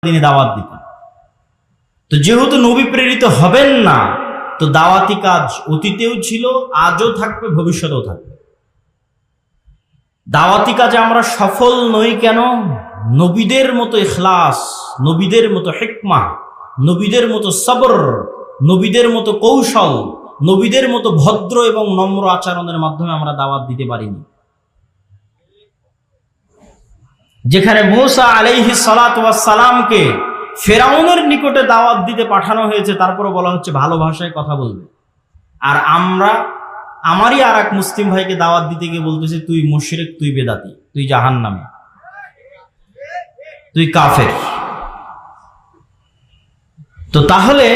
তিনি দাওয়াত দিতেন। তো যেহেতু নবী প্রেরিত হবেন না, তো দাওয়াতি কাজ অতীতেও ছিল, আজও থাকবে, ভবিষ্যতেও থাকবে। দাওয়াতি কাজে আমরা সফল নই কেন? নবীদের মতো ইখলাস, নবীদের মতো হিকমা, নবীদের মতো সবর, নবীদের মতো কৌশল, নবীদের মতো ভদ্র এবং নম্র আচরণের মাধ্যমে আমরা দাওয়াত দিতে পারিনি। যেখানে মূসা আলাইহিস সালাতু ওয়াস সালামকে ফেরাউনের নিকটে দাওয়াত দিতে পাঠানো হয়েছে, তারপরে বলা হচ্ছে ভালো ভাষায় কথা বলবে। আর আমরা আমারই আর এক মুসলিম ভাইকে দাওয়াত দিতে গিয়ে বলতেছি তুই মুশরিক, তুই বেদাতি, তুই জাহান্নামী, তুই কাফের। তো তাহলে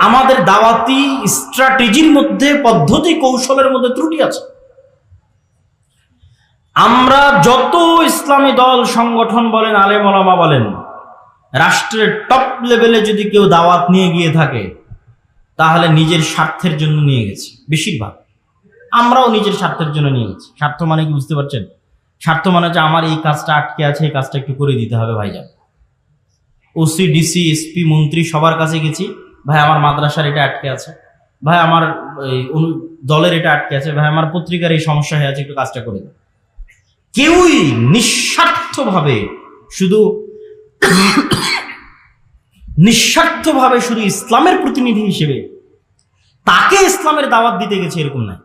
আমাদের দাওয়াতি স্ট্র্যাটেজির মধ্যে, পদ্ধতি কৌশলের মধ্যে ত্রুটি আছে। আমরা যত ইসলামী দল সংগঠন বলেন, আলেম ওলামা বলেন, রাষ্ট্রের টপ লেভেলে যদি কেউ দাওয়াত নিয়ে গিয়ে থাকে, তাহলে নিজের স্বার্থের জন্য নিয়ে গেছি। বেশিরভাগ আমরাও নিজের স্বার্থের জন্য নিয়ে গেছি। স্বার্থ মানে কি বুঝতে পারছেন? স্বার্থ মানে যে আমার এই কাজটা আটকে আছে, এই কাজটা একটু করে দিতে হবে ভাইজান। ওসি, ডিসি, এসপি, মন্ত্রী সবার কাছে গেছি, ভাই আমার মাদ্রাসার এটা আটকে আছে, ভাই আমার দলের এটা আটকে আছে, ভাই আমার পত্রিকার এই সমস্যা হয়ে আছে, একটু কাজটা করে দেন। কেউই নিঃস্বার্থভাবে শুধু ইসলামের প্রতিনিধি হিসেবে তাকে ইসলামের দাওয়াত দিতে গেছে এরকম নাই।